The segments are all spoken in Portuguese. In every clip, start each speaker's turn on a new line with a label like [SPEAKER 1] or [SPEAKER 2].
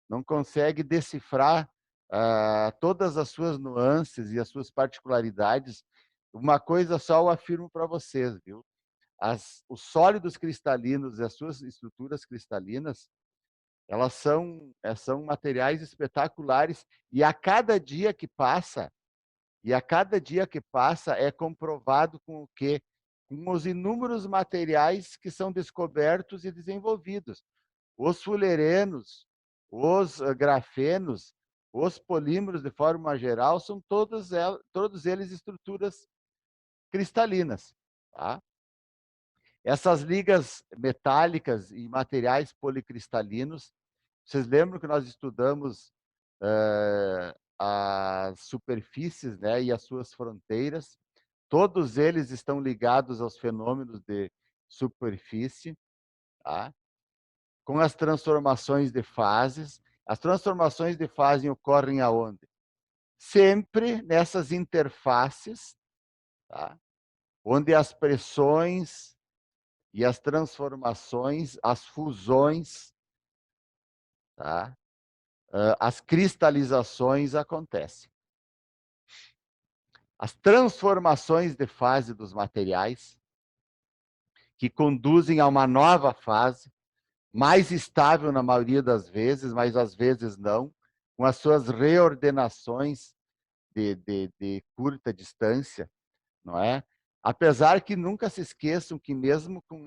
[SPEAKER 1] não consegue decifrar todas as suas nuances e as suas particularidades. Uma coisa só eu afirmo para vocês, viu? Os sólidos cristalinos e as suas estruturas cristalinas, elas são materiais espetaculares, e a cada dia que passa, é comprovado com o quê? Com os inúmeros materiais que são descobertos e desenvolvidos. Os fullerenos, os grafenos, os polímeros, de forma geral, são todos eles estruturas cristalinas. Tá? Essas ligas metálicas e materiais policristalinos, vocês lembram que nós estudamos as superfícies, né, e as suas fronteiras? Todos eles estão ligados aos fenômenos de superfície, tá? Com as transformações de fases. As transformações de fase ocorrem aonde? Sempre nessas interfaces, tá? Onde as pressões e as transformações, as fusões, tá? As cristalizações acontecem. As transformações de fase dos materiais, que conduzem a uma nova fase, mais estável na maioria das vezes, mas às vezes não, com as suas reordenações de curta distância, não é? Apesar que nunca se esqueçam que mesmo com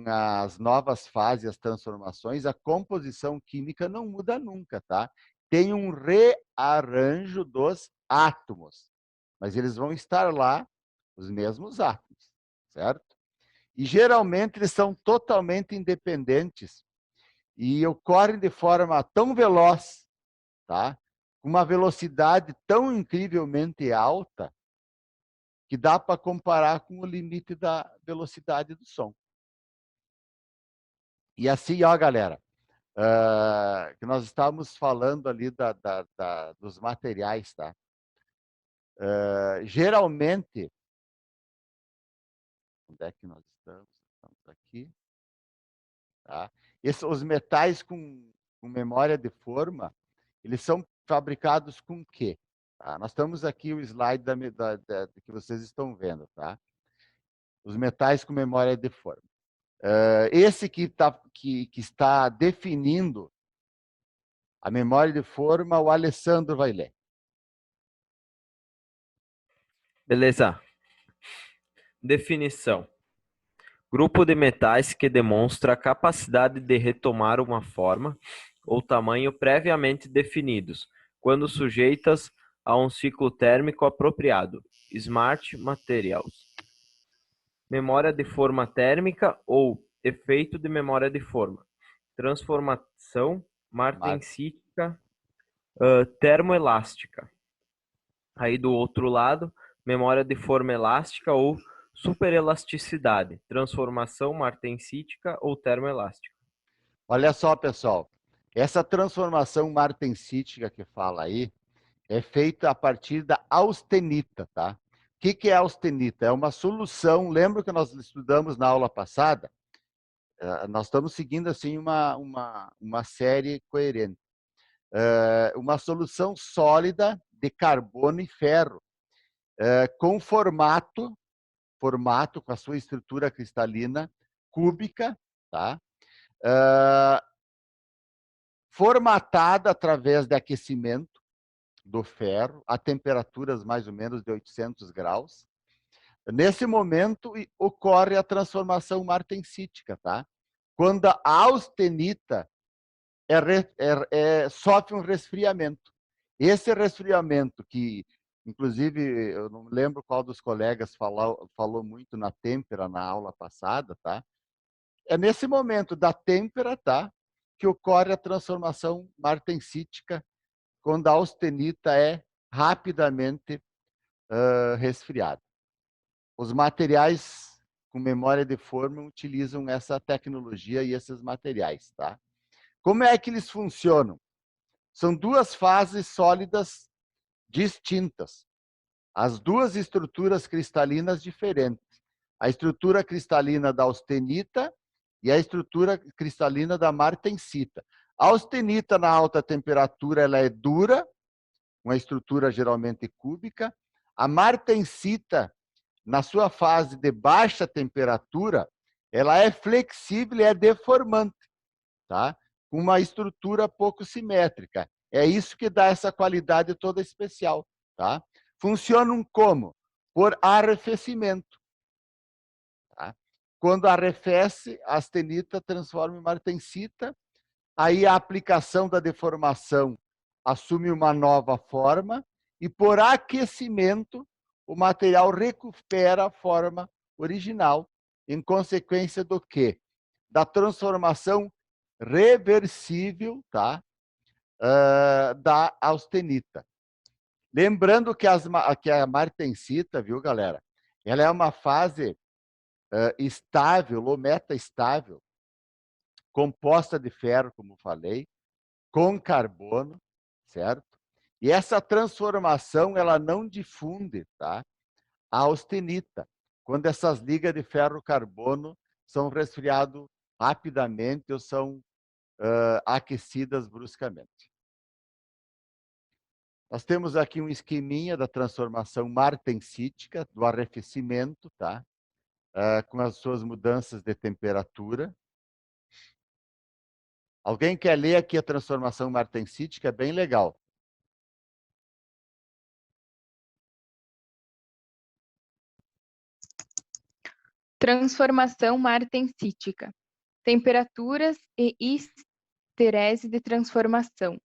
[SPEAKER 1] as novas fases, as transformações, a composição química não muda nunca, tá? Tem um rearranjo dos átomos, mas eles vão estar lá, os mesmos átomos, certo? E geralmente eles são totalmente independentes e ocorrem de forma tão veloz, tá? Com uma velocidade tão incrivelmente alta, que dá para comparar com o limite da velocidade do som. E assim, ó, galera, que nós estávamos falando ali dos materiais, tá? Geralmente, onde é que nós estamos? Estamos aqui, tá? Os metais com memória de forma, eles são fabricados com o quê? Tá? Nós estamos aqui, o slide que vocês estão vendo, tá? Os metais com memória de forma. Esse que está definindo a memória de forma, o Alessandro vai ler.
[SPEAKER 2] Beleza. Definição. Grupo de metais que demonstra a capacidade de retomar uma forma ou tamanho previamente definidos, quando sujeitas a um ciclo térmico apropriado. Smart Materials. Memória de forma térmica ou efeito de memória de forma. Transformação martensítica termoelástica. Aí do outro lado, memória de forma elástica ou superelasticidade, transformação martensítica ou termoelástica.
[SPEAKER 1] Olha só, pessoal, essa transformação martensítica que fala aí é feita a partir da austenita, tá? O que é austenita? É uma solução, lembra que nós estudamos na aula passada? Nós estamos seguindo assim uma série coerente. Uma solução sólida de carbono e ferro, com formato com a sua estrutura cristalina cúbica, tá? Formatada através de aquecimento do ferro a temperaturas mais ou menos de 800 graus. Nesse momento ocorre a transformação martensítica, tá? Quando a austenita sofre um resfriamento. Esse resfriamento que, inclusive, eu não lembro qual dos colegas falou muito na têmpera na aula passada, tá? É nesse momento da têmpera, tá, que ocorre a transformação martensítica, quando a austenita é rapidamente resfriada. Os materiais com memória de forma utilizam essa tecnologia e esses materiais, tá? Como é que eles funcionam? São duas fases sólidas distintas. As duas estruturas cristalinas diferentes. A estrutura cristalina da austenita e a estrutura cristalina da martensita. A austenita na alta temperatura ela é dura, uma estrutura geralmente cúbica. A martensita, na sua fase de baixa temperatura, ela é flexível e é deformante, tá? Com uma estrutura pouco simétrica. É isso que dá essa qualidade toda especial, tá? Funcionam como? Por arrefecimento. Tá? Quando arrefece, a austenita transforma em martensita, aí a aplicação da deformação assume uma nova forma e, por aquecimento, o material recupera a forma original, em consequência do quê? Da transformação reversível, tá? Da austenita. Lembrando que a martensita, viu, galera? Ela é uma fase estável ou metaestável, composta de ferro, como falei, com carbono, certo? E essa transformação ela não difunde, tá? A austenita, quando essas ligas de ferro-carbono são resfriadas rapidamente ou são aquecidas bruscamente. Nós temos aqui um esqueminha da transformação martensítica, do arrefecimento, tá? Com as suas mudanças de temperatura. Alguém quer ler aqui a transformação martensítica? É bem legal.
[SPEAKER 3] Transformação martensítica. Temperaturas e histerese de transformação.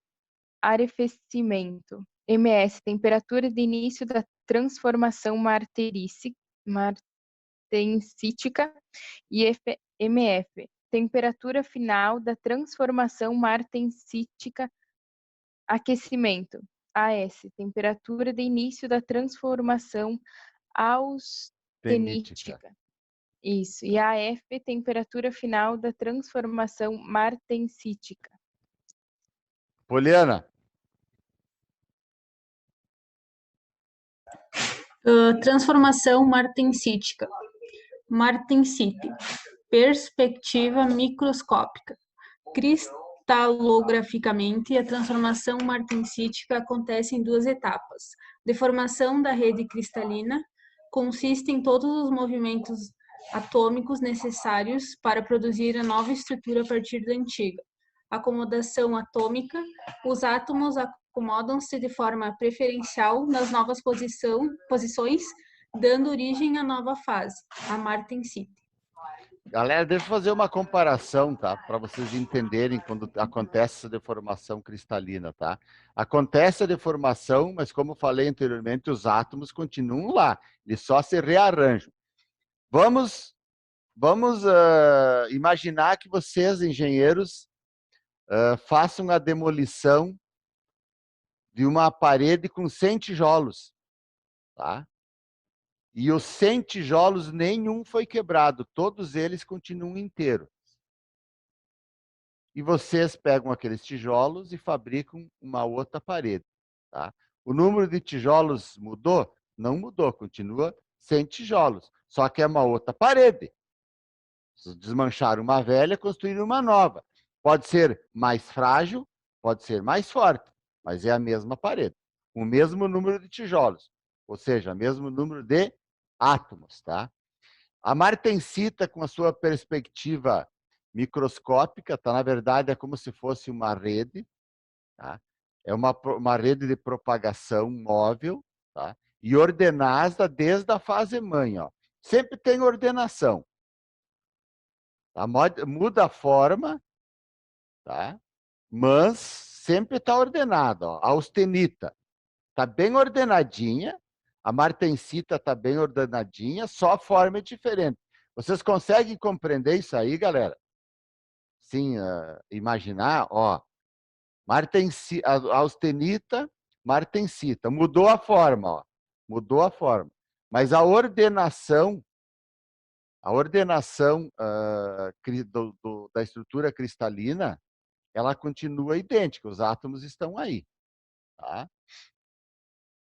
[SPEAKER 3] Arrefecimento. MS. Temperatura de início da transformação martensítica. E MF. Temperatura final da transformação martensítica. Aquecimento. AS. Temperatura de início da transformação austenítica. Isso. E AF, temperatura final da transformação martensítica.
[SPEAKER 1] Poliana.
[SPEAKER 4] Transformação martensítica. Martensite. Perspectiva microscópica. Cristalograficamente, a transformação martensítica acontece em duas etapas. Deformação da rede cristalina consiste em todos os movimentos atômicos necessários para produzir a nova estrutura a partir da antiga. Acomodação atômica, os átomos acomodam-se de forma preferencial nas novas posições, dando origem à nova fase, a martensite.
[SPEAKER 1] Galera, deixa eu fazer uma comparação, tá? Para vocês entenderem quando acontece essa deformação cristalina, tá? Acontece a deformação, mas como falei anteriormente, os átomos continuam lá, eles só se rearranjam. Vamos imaginar que vocês, engenheiros, façam a demolição de uma parede com 100 tijolos, tá? E os 100 tijolos, nenhum foi quebrado, todos eles continuam inteiros. E vocês pegam aqueles tijolos e fabricam uma outra parede, tá? O número de tijolos mudou? Não mudou, continua 100 tijolos, só que é uma outra parede. Desmancharam uma velha, construíram uma nova. Pode ser mais frágil, pode ser mais forte, mas é a mesma parede. O mesmo número de tijolos, ou seja, o mesmo número de átomos, tá? A martensita, com a sua perspectiva microscópica, tá? Na verdade, é como se fosse uma rede, tá? É uma rede de propagação móvel, tá? E ordenada desde a fase mãe, ó. Sempre tem ordenação. Tá? Muda a forma, tá? Mas sempre está ordenado. Ó. A austenita está bem ordenadinha, a martensita está bem ordenadinha, só a forma é diferente. Vocês conseguem compreender isso aí, galera? Sim, imaginar, ó, a austenita, martensita, mudou a forma, ó, mudou a forma. Mas a ordenação da estrutura cristalina, ela continua idêntica, os átomos estão aí. Tá?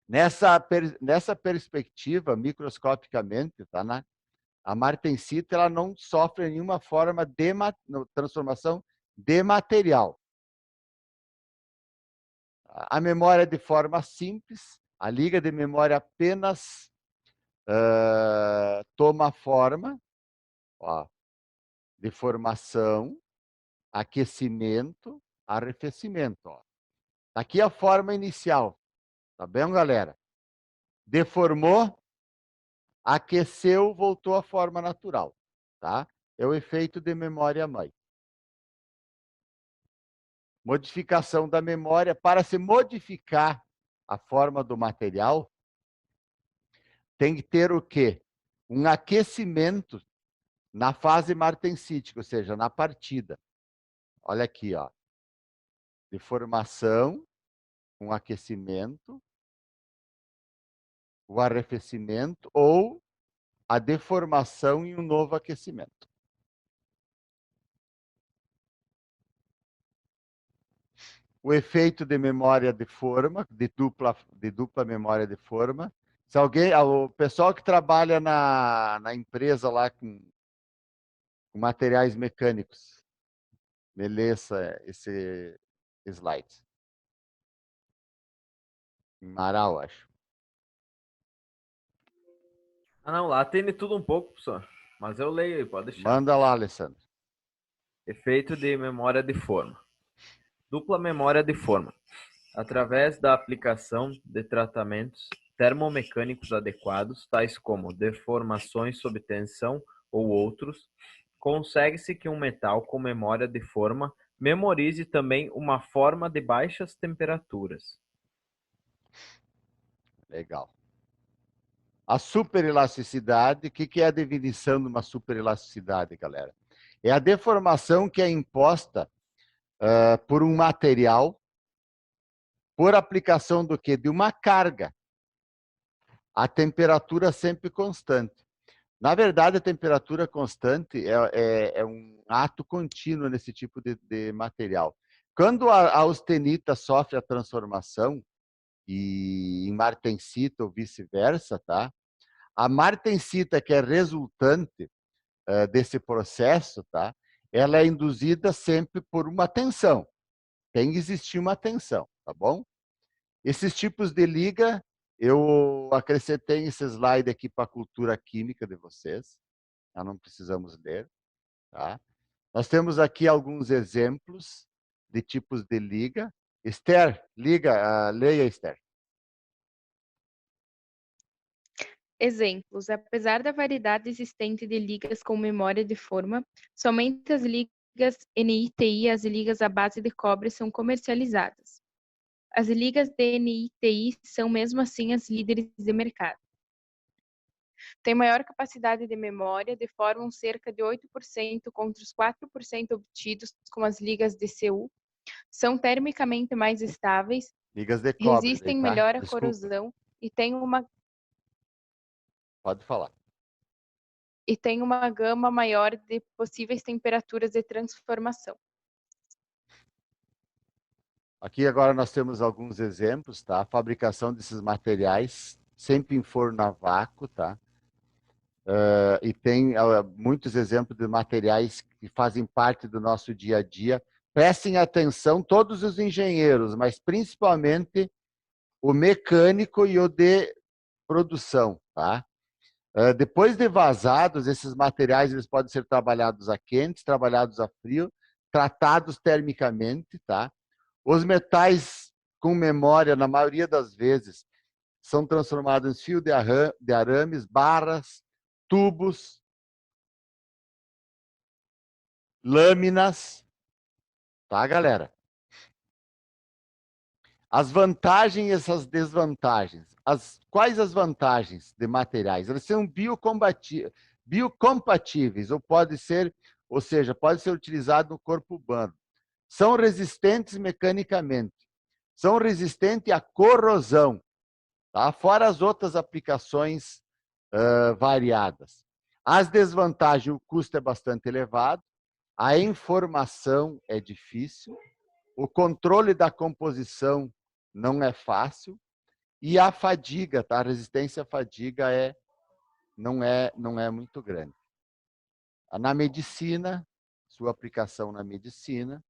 [SPEAKER 1] Nessa perspectiva, microscopicamente, tá? A martensita ela não sofre nenhuma forma de transformação de material. A memória de forma simples, a liga de memória apenas toma forma, ó, de formação, aquecimento, arrefecimento. Ó. Aqui a forma inicial, tá bem, galera? Deformou, aqueceu, voltou à forma natural, tá? É o efeito de memória-mãe. Modificação da memória. Para se modificar a forma do material, tem que ter o quê? Um aquecimento na fase martensítica, ou seja, na partida. Olha aqui, ó. Deformação, um aquecimento, o arrefecimento ou a deformação e um novo aquecimento. O efeito de memória de forma, de dupla memória de forma. Se alguém, o pessoal que trabalha na empresa lá com materiais mecânicos, me lê esse slide. Em Marau, acho.
[SPEAKER 2] Ah, não, lá tem de tudo um pouco, professor. Mas eu leio aí, pode deixar.
[SPEAKER 1] Manda lá, Alessandro.
[SPEAKER 2] Efeito de memória de forma. Dupla memória de forma. Através da aplicação de tratamentos termomecânicos adequados, tais como deformações sob tensão ou outros, consegue-se que um metal com memória de forma memorize também uma forma de baixas temperaturas.
[SPEAKER 1] Legal. A superelasticidade, o que é a definição de uma superelasticidade, galera? É a deformação que é imposta por um material, por aplicação do quê? De uma carga. A temperatura sempre constante. Na verdade, a temperatura constante é um ato contínuo nesse tipo de material. Quando a austenita sofre a transformação, e em martensita ou vice-versa, tá? A martensita, que é resultante desse processo, tá? Ela é induzida sempre por uma tensão. Tem que existir uma tensão, tá bom? Esses tipos de liga, eu acrescentei esse slide aqui para a cultura química de vocês. Já não precisamos ler, tá? Nós temos aqui alguns exemplos de tipos de liga. Esther, leia, Esther.
[SPEAKER 3] Exemplos. Apesar da variedade existente de ligas com memória de forma, somente as ligas NiTi e as ligas à base de cobre são comercializadas. As ligas de NiTi são mesmo assim as líderes de mercado. Tem maior capacidade de memória, deformam cerca de 8% contra os 4% obtidos com as ligas DCU, são termicamente mais estáveis,
[SPEAKER 1] Ligas de cobre,
[SPEAKER 3] resistem
[SPEAKER 1] tá?
[SPEAKER 3] melhor à
[SPEAKER 1] Desculpa.
[SPEAKER 3] corrosão e têm uma
[SPEAKER 1] Pode falar.
[SPEAKER 3] gama maior de possíveis temperaturas de transformação.
[SPEAKER 1] Aqui agora nós temos alguns exemplos, tá? A fabricação desses materiais sempre em forno a vácuo, tá? E tem muitos exemplos de materiais que fazem parte do nosso dia a dia. Prestem atenção todos os engenheiros, mas principalmente o mecânico e o de produção, tá? Depois de vazados, esses materiais eles podem ser trabalhados a quentes, trabalhados a frio, tratados termicamente, tá? Os metais com memória, na maioria das vezes, são transformados em fio de arames, barras, tubos, lâminas, tá, galera? As vantagens e essas desvantagens. Quais as vantagens de materiais? Eles são biocompatíveis, ou seja, pode ser utilizado no corpo humano. São resistentes mecanicamente. São resistentes à corrosão, tá? Fora as outras aplicações variadas. As desvantagens, o custo é bastante elevado, a informação é difícil, o controle da composição não é fácil e a fadiga, tá? A resistência à fadiga não é muito grande. Na medicina, sua aplicação na medicina,